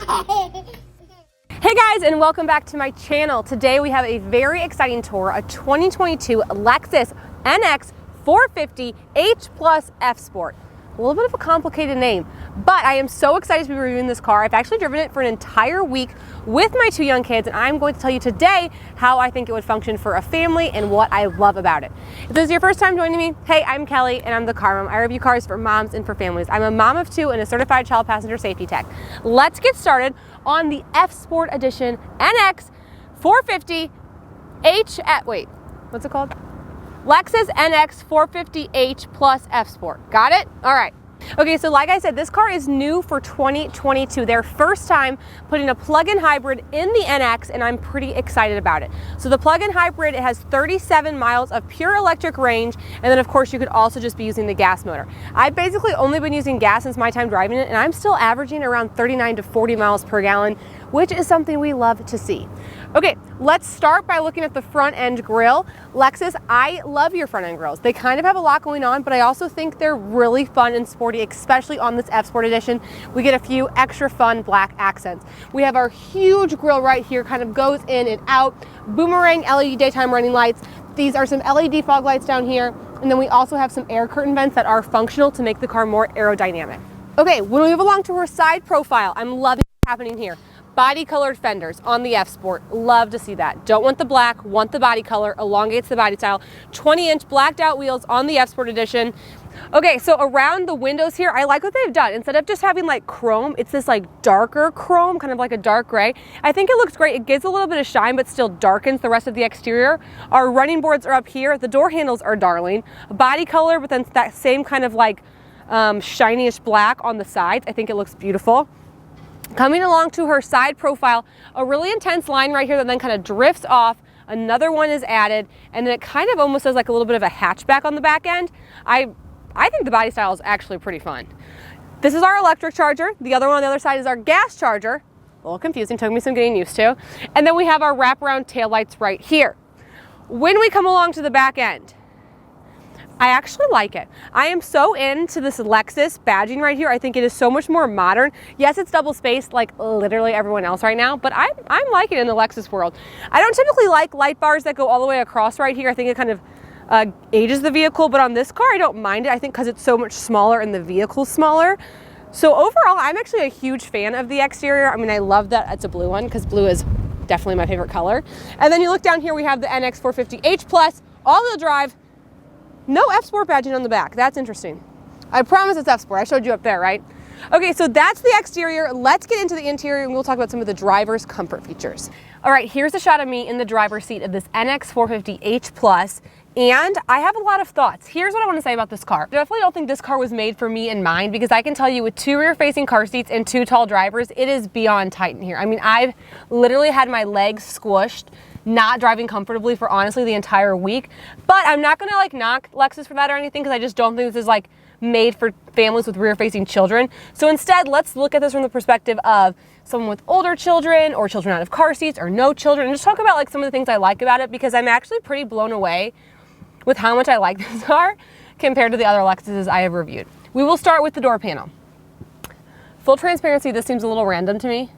Hey guys, and welcome back to my channel. Today we have a very exciting tour, a 2022 Lexus NX 450 H Plus F Sport. A little bit of a complicated name, but I am so excited to be reviewing this car. I've actually driven it for an entire week with my two young kids, and I'm going to tell you today how I think it would function for a family and what I love about it. If this is your first time joining me, hey, I'm Kelly and I'm the car mom. I review cars for moms and for families. I'm a mom of two and a certified child passenger safety tech. Let's get started on the F Sport Edition NX 450 what's it called? Lexus NX 450h Plus F Sport. Got it? All right. Okay, so like I said, this car is new for 2022. Their first time putting a plug-in hybrid in the NX, and I'm pretty excited about it. So the plug-in hybrid, it has 37 miles of pure electric range, and then of course you could also just be using the gas motor. I've basically only been using gas since my time driving it, and I'm still averaging around 39 to 40 miles per gallon, which is something we love to see. Okay, let's start by looking at the front end grille. Lexus, I love your front end grills. They kind of have a lot going on, but I also think they're really fun and sporty, especially on this F Sport Edition. We get a few extra fun black accents. We have our huge grille right here, kind of goes in and out. Boomerang LED daytime running lights. These are some LED fog lights down here. And then we also have some air curtain vents that are functional to make the car more aerodynamic. Okay, when we move along to her side profile, I'm loving what's happening here. Body colored fenders on the F Sport, love to see that. Don't want the black, want the body color, elongates the body style. 20-inch blacked out wheels on the F Sport Edition. Okay, so around the windows here, I like what they've done. Instead of just having like chrome, it's this like darker chrome, kind of like a dark gray. I think it looks great. It gives a little bit of shine, but still darkens the rest of the exterior. Our running boards are up here. The door handles are darling. Body color, but then that same kind of like shiny-ish black on the sides. I think it looks beautiful. Coming along to her side profile, a really intense line right here that then kind of drifts off. Another one is added, and then it kind of almost does like a little bit of a hatchback on the back end. I think the body style is actually pretty fun. This is our electric charger. The other one on the other side is our gas charger. A little confusing, took me some getting used to. And then we have our wraparound taillights right here. When we come along to the back end, I actually like it. I am so into this Lexus badging right here. I think it is so much more modern. Yes, it's double spaced like literally everyone else right now, but I'm liking it in the Lexus world. I don't typically like light bars that go all the way across right here. I think it kind of ages the vehicle, but on this car, I don't mind it. I think because it's so much smaller and the vehicle's smaller. So overall, I'm actually a huge fan of the exterior. I mean, I love that it's a blue one because blue is definitely my favorite color. And then you look down here, we have the NX 450h Plus, all-wheel drive. No F Sport badging on the back. That's interesting. I promise it's F Sport. I showed you up there, right? Okay, so that's the exterior. Let's get into the interior and we'll talk about some of the driver's comfort features. All right, here's a shot of me in the driver's seat of this NX 450h Plus, and I have a lot of thoughts. Here's what I want to say about this car. I definitely don't think this car was made for me and mine, because I can tell you with two rear-facing car seats and two tall drivers, it is beyond tight in here. I mean, I've literally had my legs squished not driving comfortably for honestly the entire week. But I'm not gonna like knock Lexus for that or anything, because I just don't think this is like made for families with rear-facing children. So instead, let's look at this from the perspective of someone with older children or children out of car seats or no children, and just talk about like some of the things I like about it, because I'm actually pretty blown away with how much I like this car compared to the other Lexuses I have reviewed. We will start with the door panel. Full transparency, this seems a little random to me.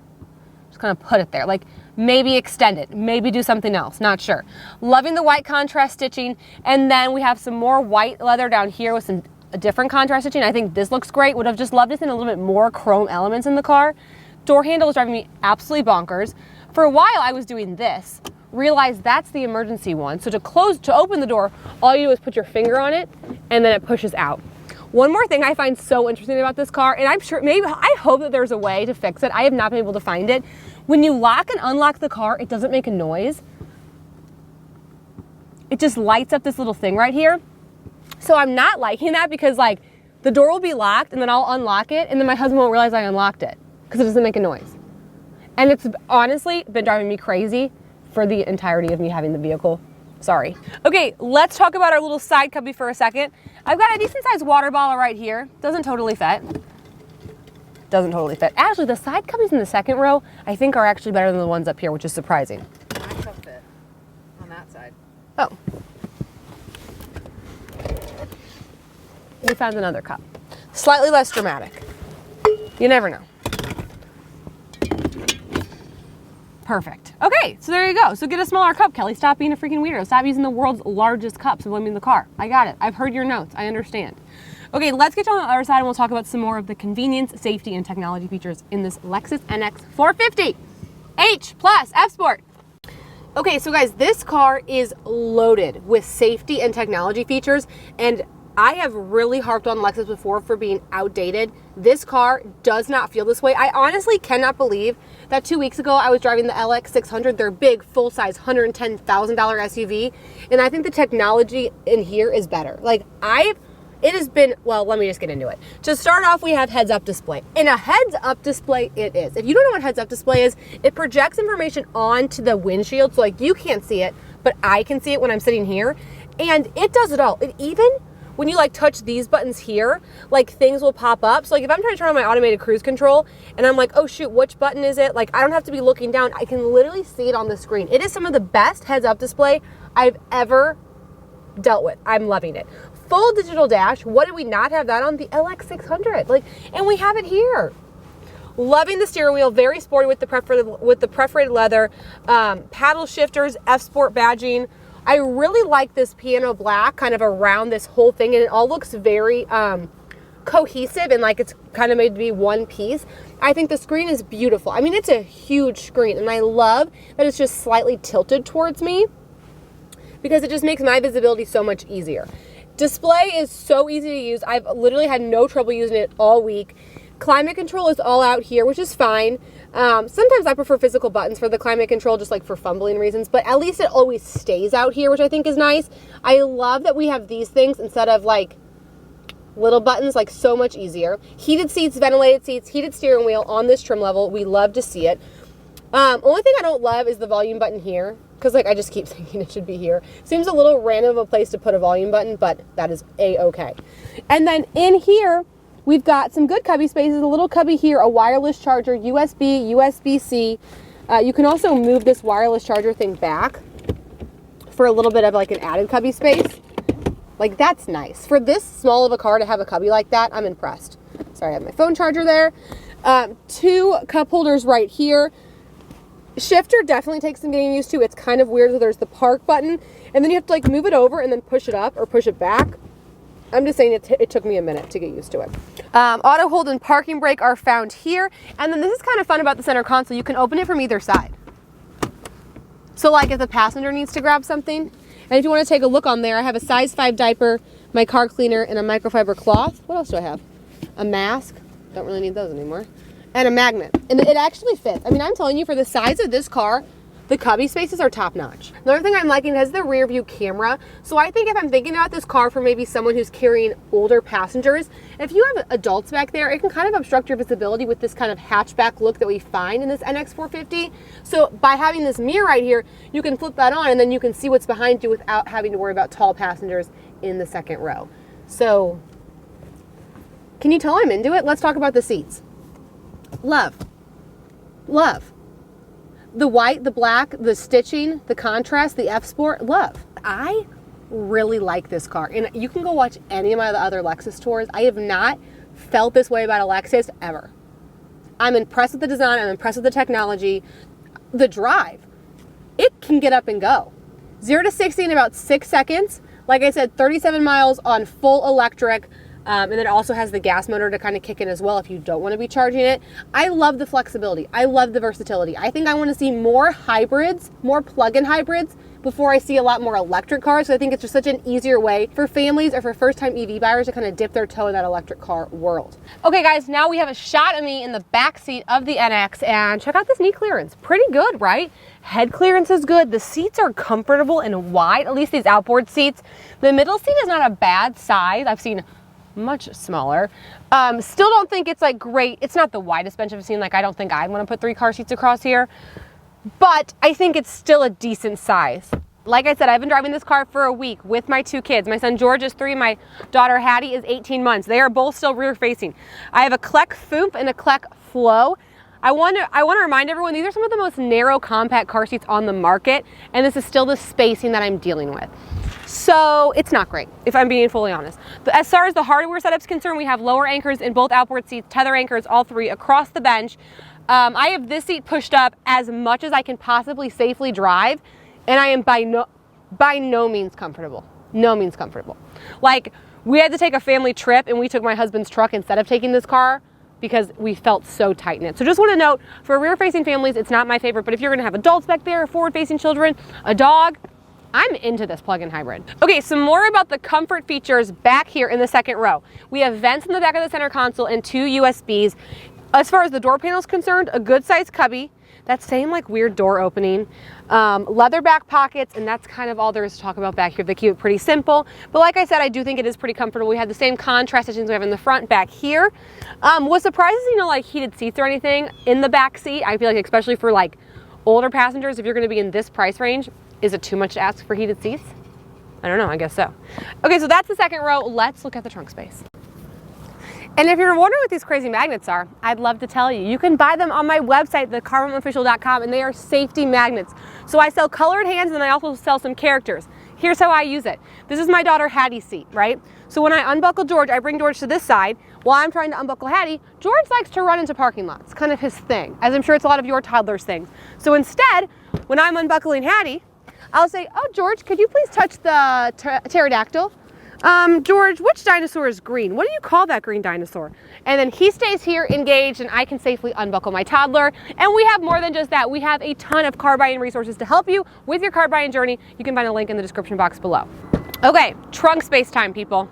Just kind of put it there. Like, maybe extend it, maybe do something else, not sure. Loving the white contrast stitching, and then we have some more white leather down here with some different contrast stitching. I think this looks great. Would have just loved to see a little bit more chrome elements in the car. Door handle is driving me absolutely bonkers. For a while I was doing this, realized that's the emergency one. So to open the door, all you do is put your finger on it and then it pushes out. One more thing I find so interesting about this car, and I'm sure, I hope that there's a way to fix it. I have not been able to find it. When you lock and unlock the car, it doesn't make a noise. It just lights up this little thing right here. So I'm not liking that, because like the door will be locked and then I'll unlock it and then my husband won't realize I unlocked it because it doesn't make a noise. And it's honestly been driving me crazy for the entirety of me having the vehicle. Sorry. Okay, let's talk about our little side cubby for a second. I've got a decent sized water bottle right here. Doesn't totally fit. Doesn't totally fit. Actually, the side cubbies in the second row, I think, are actually better than the ones up here, which is surprising. Mine don't fit on that side. Oh. We found another cup. Slightly less dramatic. You never know. Perfect. Okay, so there you go. So get a smaller cup, Kelly. Stop being a freaking weirdo. Stop using the world's largest cups when in the car. I got it. I've heard your notes. I understand. Okay, let's get on the other side and we'll talk about some more of the convenience, safety, and technology features in this Lexus NX 450 H Plus F Sport. Okay, so guys, this car is loaded with safety and technology features, and I have really harped on Lexus before for being outdated. This car does not feel this way. I honestly cannot believe that 2 weeks ago I was driving the LX 600, their big full-size $110,000 SUV, and I think the technology in here is better. It has been, well, let me just get into it. To start off, we have heads-up display. And a heads-up display it is. If you don't know what heads-up display is, it projects information onto the windshield, so like you can't see it, but I can see it when I'm sitting here. And it does it all. It even, when you like touch these buttons here, like things will pop up. So like if I'm trying to turn on my automated cruise control and I'm like, oh shoot, which button is it? Like I don't have to be looking down. I can literally see it on the screen. It is some of the best heads-up display I've ever dealt with. I'm loving it. Full digital dash. What did we not have that on? The LX 600. And we have it here. Loving the steering wheel. Very sporty with the perforated leather. Paddle shifters. F Sport badging. I really like this piano black kind of around this whole thing, and it all looks very cohesive and like it's kind of made to be one piece. I think the screen is beautiful. I mean, it's a huge screen, and I love that it's just slightly tilted towards me because it just makes my visibility so much easier. Display is so easy to use. I've literally had no trouble using it all week. Climate control is all out here, which is fine. Sometimes I prefer physical buttons for the climate control, just like for fumbling reasons, but at least it always stays out here, which I think is nice. I love that we have these things instead of like little buttons, like so much easier. Heated seats, ventilated seats, heated steering wheel on this trim level. We love to see it. Only thing I don't love is the volume button here, because like I just keep thinking it should be here. Seems a little random of a place to put a volume button, but that is a-okay. And then in here, we've got some good cubby spaces, a little cubby here, a wireless charger, USB, USB-C. You can also move this wireless charger thing back for a little bit of like an added cubby space. Like that's nice. For this small of a car to have a cubby like that, I'm impressed. Sorry, I have my phone charger there. 2 cup holders right here. Shifter definitely takes some getting used to. It's kind of weird. So there's the park button, and then you have to like move it over and then push it up or push it back. I'm just saying it took me a minute to get used to it. Auto hold and parking brake are found here. And then this is kind of fun about the center console. You can open it from either side. So like if the passenger needs to grab something, and if you want to take a look on there, I have a size 5 diaper, my car cleaner, and a microfiber cloth. What else do I have? A mask. Don't really need those anymore. And a magnet. And it actually fits. I mean, I'm telling you, for the size of this car, the cubby spaces are top notch. Another thing I'm liking is the rear view camera. So I think if I'm thinking about this car for maybe someone who's carrying older passengers, if you have adults back there, it can kind of obstruct your visibility with this kind of hatchback look that we find in this NX 450. So by having this mirror right here, you can flip that on and then you can see what's behind you without having to worry about tall passengers in the second row. So can you tell I'm into it? Let's talk about the seats. Love. The white, the black, the stitching, the contrast, the F Sport, love. I really like this car. And you can go watch any of my other Lexus tours. I have not felt this way about a Lexus ever. I'm impressed with the design. I'm impressed with the technology. The drive, it can get up and go. 0 to 60 in about 6 seconds. Like I said, 37 miles on full electric. And then it also has the gas motor to kind of kick in as well if you don't want to be charging it. I love the flexibility. I love the versatility. I think I want to see more hybrids, more plug-in hybrids before I see a lot more electric cars. So I think it's just such an easier way for families or for first-time EV buyers to kind of dip their toe in that electric car world. Okay guys, now we have a shot of me in the back seat of the NX, and check out this knee clearance. Pretty good, right? Head clearance is good. The seats are comfortable and wide, at least these outboard seats. The middle seat is not a bad size. I've seen much smaller. Still don't think it's like great. It's not the widest bench I've seen. Like I don't think I'd want to put 3 car seats across here, but I think it's still a decent size. Like I said, I've been driving this car for a week with my 2 kids. My son George is 3, my daughter Hattie is 18 months. They are both still rear facing. I have a Clec Foomp and a Clec Flow. I want to remind everyone, these are some of the most narrow compact car seats on the market, and this is still the spacing that I'm dealing with. So it's not great, if I'm being fully honest. But as far as the hardware setup's concerned, we have lower anchors in both outboard seats, tether anchors, all 3 across the bench. I have this seat pushed up as much as I can possibly safely drive, and I am by no means comfortable. No means comfortable. Like, we had to take a family trip, and we took my husband's truck instead of taking this car because we felt so tight in it. So just want to note, for rear-facing families, it's not my favorite, but if you're going to have adults back there, forward-facing children, a dog, I'm into this plug-in hybrid. Okay, some more about the comfort features back here in the second row. We have vents in the back of the center console and 2 USBs. As far as the door panel is concerned, a good sized cubby. That same like weird door opening, leather back pockets, and that's kind of all there is to talk about back here. They keep it pretty simple, but like I said, I do think it is pretty comfortable. We have the same contrast stitchings we have in the front back here. What's surprising, you know, like heated seats or anything in the back seat. I feel like especially for like older passengers, if you're going to be in this price range, is it too much to ask for heated seats? I don't know, I guess so. Okay, so that's the second row. Let's look at the trunk space. And if you're wondering what these crazy magnets are, I'd love to tell you. You can buy them on my website, thecarmomofficial.com, and they are safety magnets. So I sell colored hands, and I also sell some characters. Here's how I use it. This is my daughter Hattie's seat, right? So when I unbuckle George, I bring George to this side. While I'm trying to unbuckle Hattie, George likes to run into parking lots. It's kind of his thing, as I'm sure it's a lot of your toddlers' things. So instead, when I'm unbuckling Hattie, I'll say, oh, George, could you please touch the pterodactyl? George, which dinosaur is green? What do you call that green dinosaur? And then he stays here engaged, and I can safely unbuckle my toddler. And we have more than just that. We have a ton of car buying resources to help you with your car buying journey. You can find a link in the description box below. Okay, trunk space time, people.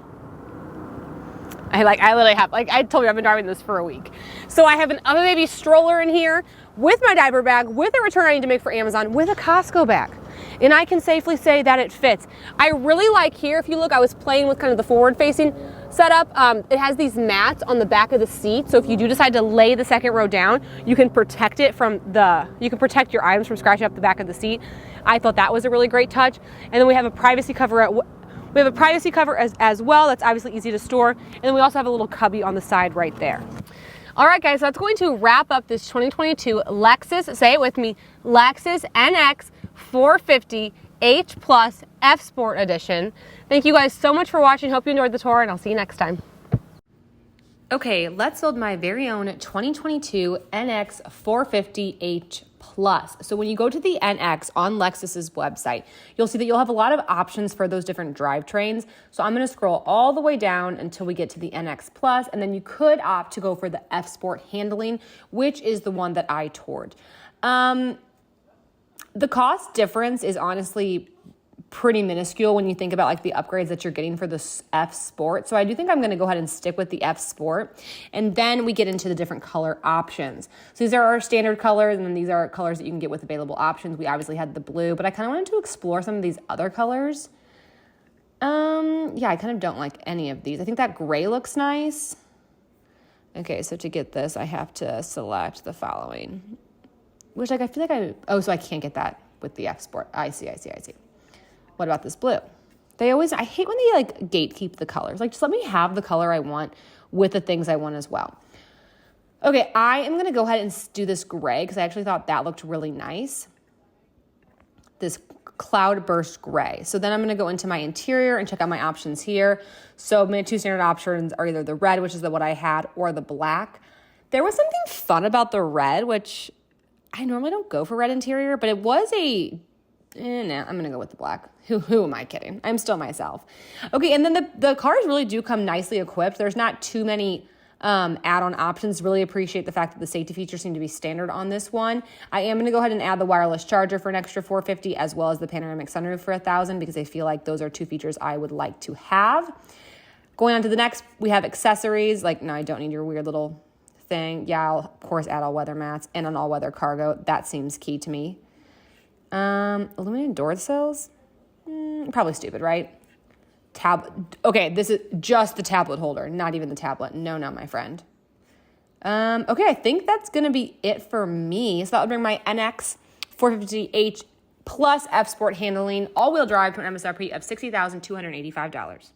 I literally have, I told you I've been driving this for a week. So I have an other baby stroller in here with my diaper bag, with a return I need to make for Amazon, with a Costco bag. And I can safely say that it fits. I really like here, if you look, I was playing with kind of the forward-facing setup. It has these mats on the back of the seat, so if you do decide to lay the second row down, you can protect it you can protect your items from scratching up the back of the seat. I thought that was a really great touch. And then we have a privacy cover as well. That's obviously easy to store. And then we also have a little cubby on the side right there. All right, guys, so that's going to wrap up this 2022 Lexus, say it with me, Lexus NX 450 H Plus F Sport Edition. Thank you guys so much for watching. Hope you enjoyed the tour, and I'll see you next time. Okay, let's build my very own 2022 NX 450 H Plus. So when you go to the NX on Lexus's website, you'll see that you'll have a lot of options for those different drivetrains. So I'm going to scroll all the way down until we get to the NX Plus, and then you could opt to go for the F Sport handling, which is the one that I toured. The cost difference is honestly pretty minuscule when you think about like the upgrades that you're getting for the F Sport. So I do think I'm going to go ahead and stick with the F Sport, and then we get into the different color options. So these are our standard colors, and then these are colors that you can get with available options. We obviously had the blue, but I kind of wanted to explore some of these other colors. Yeah, I kind of don't like any of these. I think that gray looks nice. Okay, so to get this, I have to select the following, which like I feel like so I can't get that with the F Sport. I see. What about this blue? I hate when they like gatekeep the colors. Like, just let me have the color I want with the things I want as well. Okay, I am gonna go ahead and do this gray because I actually thought that looked really nice. This cloudburst gray. So then I'm gonna go into my interior and check out my options here. So my two standard options are either the red, which is what I had, or the black. There was something fun about the red, which I normally don't go for red interior, but it was no, I'm going to go with the black. Who am I kidding? I'm still myself. Okay, and then the cars really do come nicely equipped. There's not too many add-on options. Really appreciate the fact that the safety features seem to be standard on this one. I am going to go ahead and add the wireless charger for an extra $450, as well as the panoramic sunroof for $1,000, because I feel like those are two features I would like to have. Going on to the next, we have accessories. Like, no, I don't need your weird little thing. Yeah, I'll, of course, add all-weather mats and an all-weather cargo. That seems key to me. Illuminated door sills? Probably stupid, right? Okay, this is just the tablet holder, not even the tablet. No, my friend. Okay, I think that's going to be it for me. So that would bring my NX 450H plus F Sport handling all-wheel drive to an MSRP of $60,285.